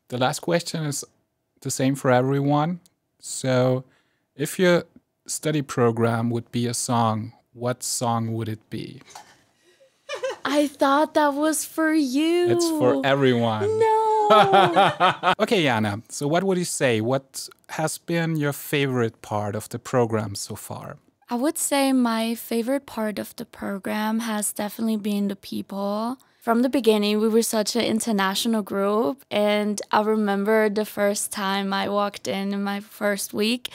The last question is the same for everyone. So, if your study program would be a song, what song would it be? I thought that was for you. It's for everyone. No. Okay, Jana. So, what would you say? What has been your favorite part of the program so far? I would say my favorite part of the program has definitely been the people. From the beginning, we were such an international group, and I remember the first time I walked in my first week,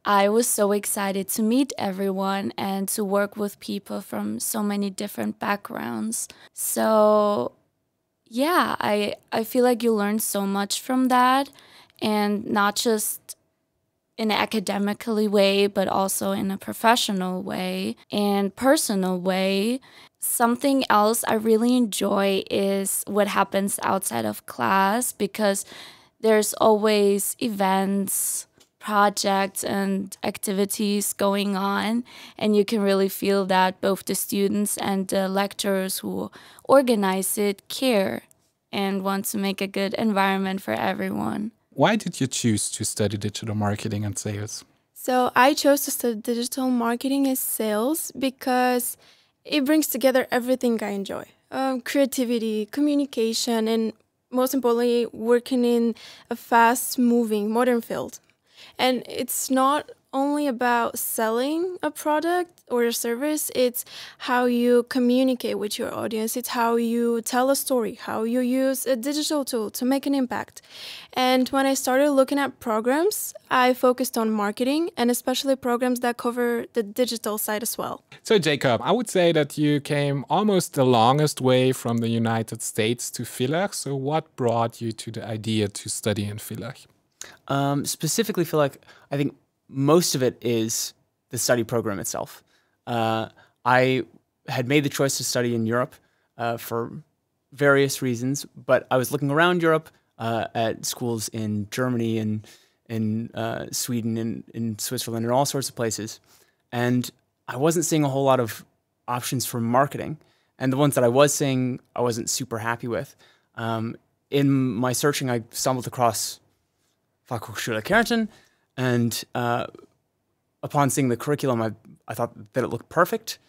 I was so excited to meet everyone and to work with people from so many different backgrounds. So, yeah, I feel like you learn so much from that, and not just in an academically way, but also in a professional way and personal way. Something else I really enjoy is what happens outside of class, because there's always events, projects, and activities going on, and you can really feel that both the students and the lecturers who organize it care and want to make a good environment for everyone. Why did you choose to study digital marketing and sales? So I chose to study digital marketing and sales because it brings together everything I enjoy. Creativity, communication, and most importantly, working in a fast-moving modern field. And it's not only about selling a product or a service, it's how you communicate with your audience. It's how you tell a story, how you use a digital tool to make an impact. And when I started looking at programs, I focused on marketing and especially programs that cover the digital side as well. So, Jacob, I would say that you came almost the longest way from the United States to Villach. So, what brought you to the idea to study in Villach? Specifically, Villach, I think most of it is the study program itself. I had made the choice to study in Europe for various reasons, but I was looking around Europe at schools in Germany and in Sweden and in Switzerland and all sorts of places. And I wasn't seeing a whole lot of options for marketing. And the ones that I was seeing, I wasn't super happy with. In my searching, I stumbled across Fachhochschule Carinthia, and upon seeing the curriculum, I thought that it looked perfect.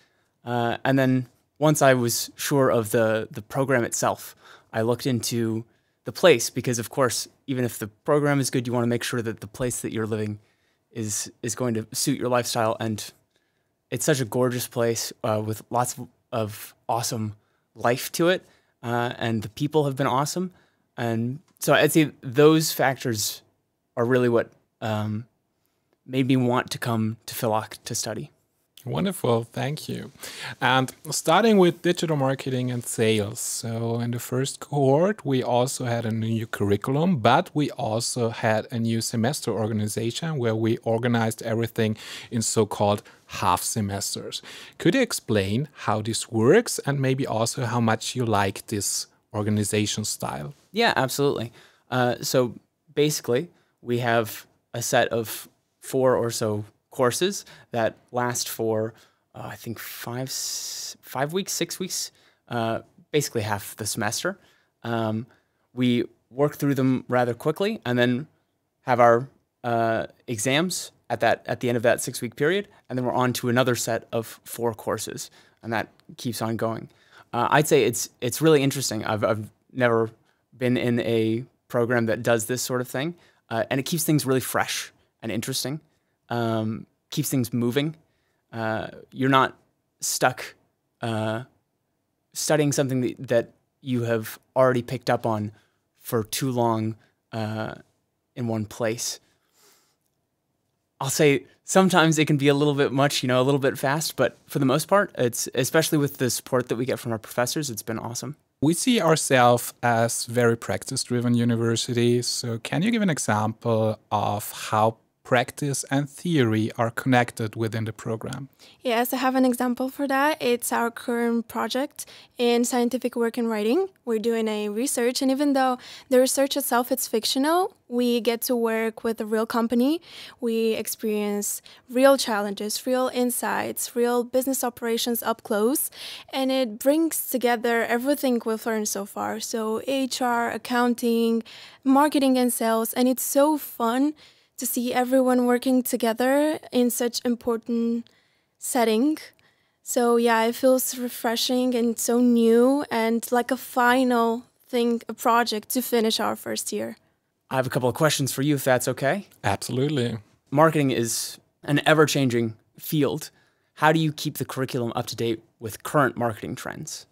And then once I was sure of the program itself, I looked into the place because, of course, even if the program is good, you want to make sure that the place that you're living is going to suit your lifestyle. And it's such a gorgeous place with lots of awesome life to it. And the people have been awesome. And so I'd say those factors are really what made me want to come to Villach to study. Wonderful, thank you. And starting with digital marketing and sales. So in the first cohort, we also had a new curriculum, but we also had a new semester organization where we organized everything in so-called half semesters. Could you explain how this works and maybe also how much you like this organization style? Yeah, absolutely. So basically, we have a set of 4 or so courses that last for, I think, 5 weeks, 6 weeks, basically half the semester. We work through them rather quickly and then have our exams at the end of that 6-week period, and then we're on to another set of 4 courses, and that keeps on going. I'd say it's really interesting. I've never been in a program that does this sort of thing, and it keeps things really fresh and interesting. Keeps things moving. You're not stuck studying something that you have already picked up on for too long in one place. I'll say sometimes it can be a little bit much, a little bit fast, but for the most part, it's especially with the support that we get from our professors, it's been awesome. We see ourselves as very practice-driven university. So can you give an example of how practice and theory are connected within the program? Yes, I have an example for that. It's our current project in scientific work and writing. We're doing a research, and even though the research itself is fictional, we get to work with a real company. We experience real challenges, real insights, real business operations up close, and it brings together everything we've learned so far. So HR, accounting, marketing and sales, and it's so fun to see everyone working together in such important setting. So yeah, it feels refreshing and so new and like a final thing, a project to finish our first year. I have a couple of questions for you, if that's okay. Absolutely. Marketing is an ever-changing field. How do you keep the curriculum up to date with current marketing trends?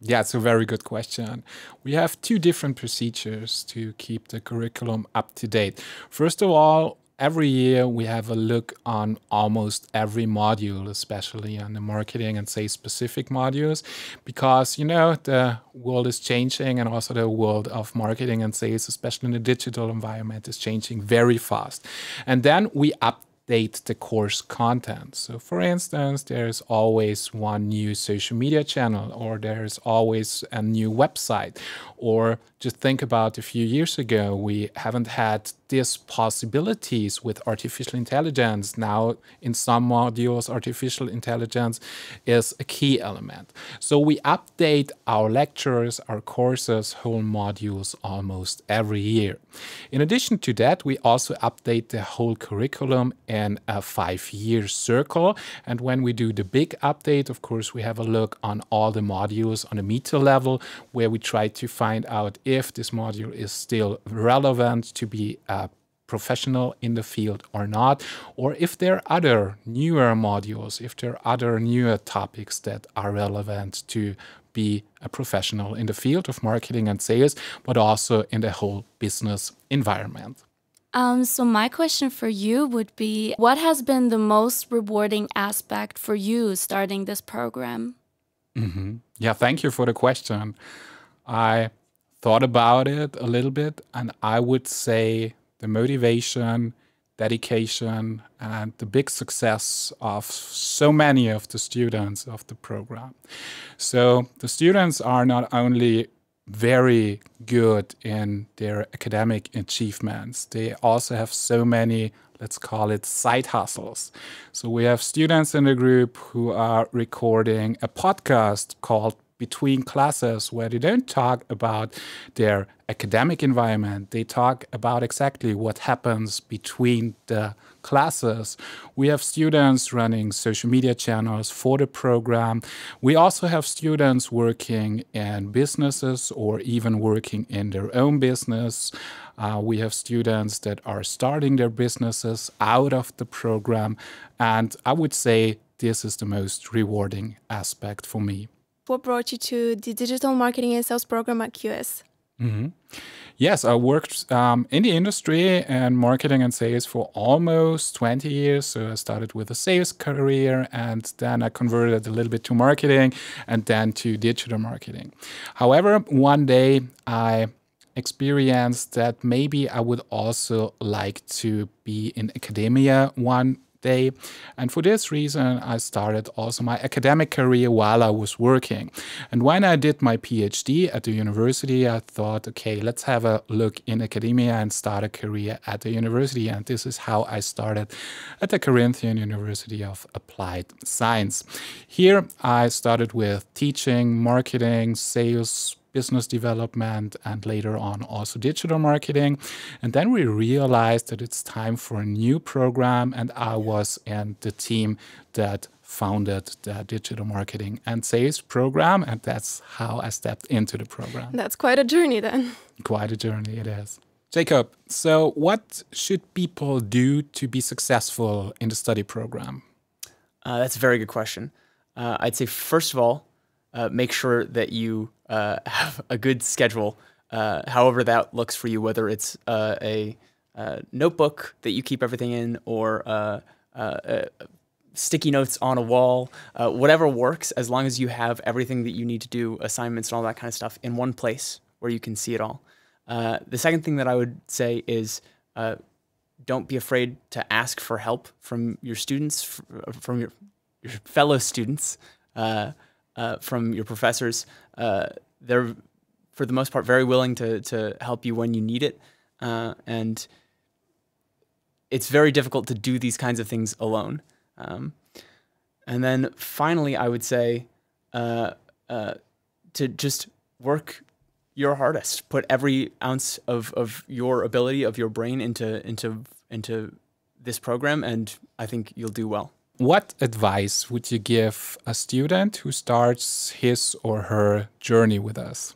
Yeah, it's a very good question. We have two different procedures to keep the curriculum up to date. First of all, every year we have a look on almost every module, especially on the marketing and sales specific modules, because the world is changing, and also the world of marketing and sales, especially in the digital environment, is changing very fast. And then we update the course content. So for instance, there's always one new social media channel, or there's always a new website. Or just think about a few years ago, we haven't had these possibilities with artificial intelligence. Now, in some modules, artificial intelligence is a key element. So we update our lectures, our courses, whole modules almost every year. In addition to that, we also update the whole curriculum in a 5-year circle. And when we do the big update, of course, we have a look on all the modules on a meta level, where we try to find out if this module is still relevant to be a professional in the field or not, or if there are other newer modules, if there are other newer topics that are relevant to be a professional in the field of marketing and sales, but also in the whole business environment. So my question for you would be, what has been the most rewarding aspect for you starting this program? Yeah, thank you for the question. I thought about it a little bit, and I would say the motivation, dedication, and the big success of so many of the students of the program. So the students are not only very good in their academic achievements, they also have so many, let's call it, side hustles. So we have students in the group who are recording a podcast called Between Classes, where they don't talk about their academic environment. They talk about exactly what happens between the classes. We have students running social media channels for the program. We also have students working in businesses or even working in their own business. We have students that are starting their businesses out of the program. And I would say this is the most rewarding aspect for me. What brought you to the digital marketing and sales program at CUAS? Yes, I worked in the industry and marketing and sales for almost 20 years. So I started with a sales career, and then I converted a little bit to marketing and then to digital marketing. However, one day I experienced that maybe I would also like to be in academia one day. And for this reason, I started also my academic career while I was working. And when I did my PhD at the university, I thought, okay, let's have a look in academia and start a career at the university. And this is how I started at the Carinthia University of Applied Science. Here, I started with teaching, marketing, sales, business development, and later on also digital marketing. And then we realized that it's time for a new program, and I was in the team that founded the digital marketing and sales program, and that's how I stepped into the program. That's quite a journey then. Quite a journey it is. Jacob, so what should people do to be successful in the study program? That's a very good question. I'd say, first of all, make sure that you have a good schedule, however that looks for you, whether it's a notebook that you keep everything in, or sticky notes on a wall, whatever works, as long as you have everything that you need to do, assignments and all that kind of stuff, in one place where you can see it all. The second thing that I would say is don't be afraid to ask for help from your students, from your fellow students, from your professors. They're, for the most part, very willing to help you when you need it. And it's very difficult to do these kinds of things alone. And then finally, I would say to just work your hardest. Put every ounce of your ability, of your brain into this program, and I think you'll do well. What advice would you give a student who starts his or her journey with us?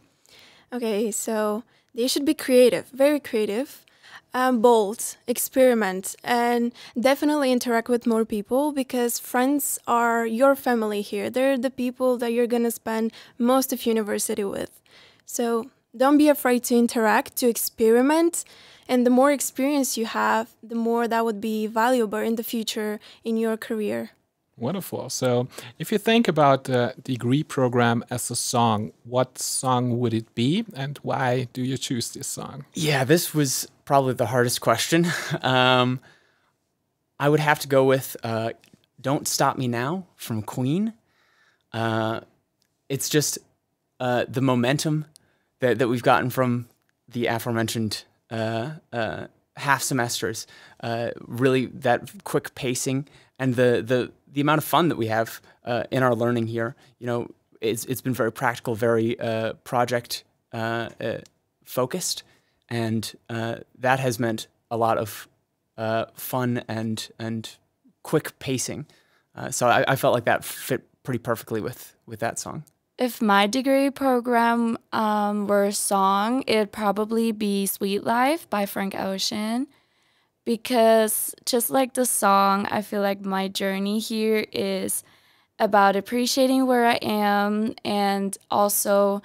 Okay, so they should be creative, very creative, bold, experiment, and definitely interact with more people, because friends are your family here. They're the people that you're going to spend most of university with. So don't be afraid to interact, to experiment, and the more experience you have, the more that would be valuable in the future in your career. Wonderful. So if you think about the degree program as a song, what song would it be and why do you choose this song? Yeah, this was probably the hardest question. I would have to go with Don't Stop Me Now from Queen. It's just the momentum that we've gotten from the aforementioned half semesters, really that quick pacing and the amount of fun that we have in our learning here. You know, it's been very practical, very project focused, and that has meant a lot of fun and quick pacing. So I felt like that fit pretty perfectly with that song. If my degree program were a song, it'd probably be Sweet Life by Frank Ocean. Because just like the song, I feel like my journey here is about appreciating where I am and also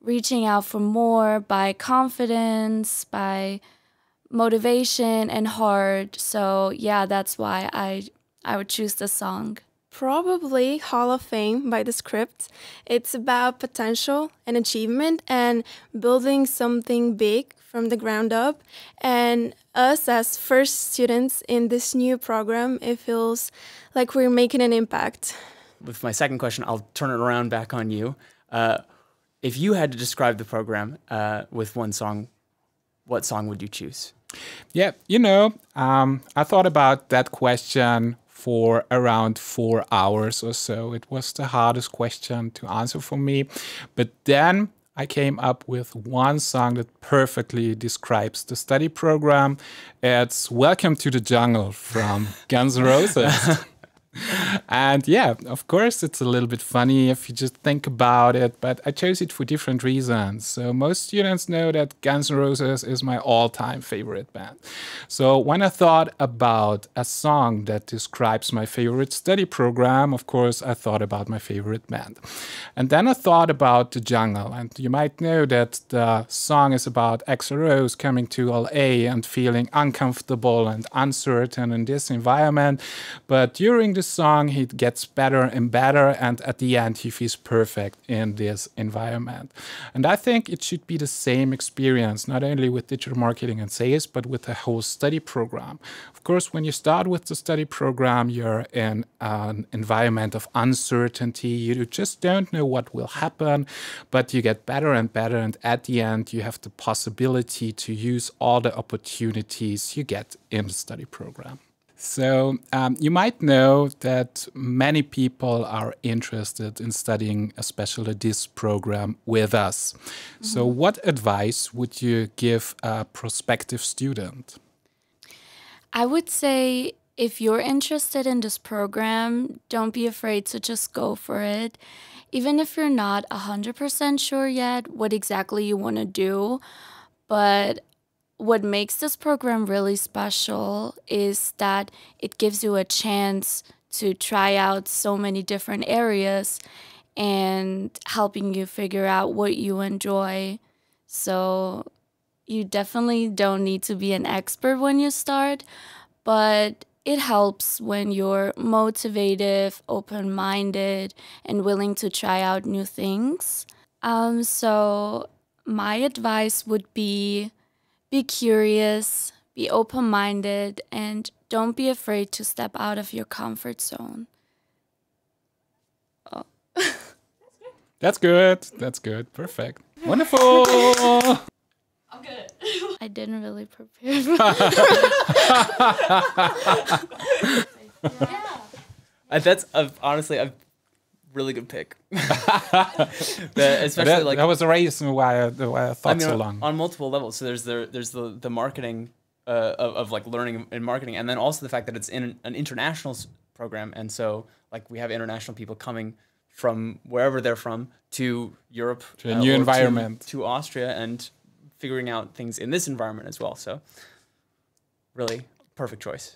reaching out for more by confidence, by motivation and heart. So yeah, that's why I would choose the song. Probably Hall of Fame by the script. It's about potential and achievement and building something big from the ground up. And us as first students in this new program, it feels like we're making an impact. With my second question, I'll turn it around back on you. If you had to describe the program with one song, what song would you choose? Yeah, you know, I thought about that question for around 4 hours or so. It was the hardest question to answer for me. But then I came up with one song that perfectly describes the study program. It's Welcome to the Jungle from Guns N' Roses. And yeah, of course, it's a little bit funny if you just think about it, but I chose it for different reasons. So most students know that Guns N' Roses is my all-time favorite band. So when I thought about a song that describes my favorite study program, of course, I thought about my favorite band. And then I thought about the jungle. And you might know that the song is about Axl Rose coming to LA and feeling uncomfortable and uncertain in this environment. But during the song, he gets better and better, and at the end he feels perfect in this environment. And I think it should be the same experience, not only with digital marketing and sales, but with the whole study program. Of course, when you start with the study program, you're in an environment of uncertainty. You just don't know what will happen, but you get better and better, and at the end you have the possibility to use all the opportunities you get in the study program. So you might know that many people are interested in studying especially this program with us. Mm-hmm. So what advice would you give a prospective student? I would say if you're interested in this program, don't be afraid to just go for it. Even if you're not 100% sure yet what exactly you want to do, but what makes this program really special is that it gives you a chance to try out so many different areas and helping you figure out what you enjoy. So you definitely don't need to be an expert when you start, but it helps when you're motivated, open-minded, and willing to try out new things. So my advice would be curious, be open-minded, and don't be afraid to step out of your comfort zone. Oh. That's good. That's good. Perfect. Wonderful. I'm good. I didn't really prepare for That's honestly a really good pick. Especially like that was the reason why I thought so long. On multiple levels. So there's the marketing of like learning in marketing, and then also the fact that it's in an international program, and so like we have international people coming from wherever they're from to Europe, to a new environment, to Austria, and figuring out things in this environment as well. So really perfect choice.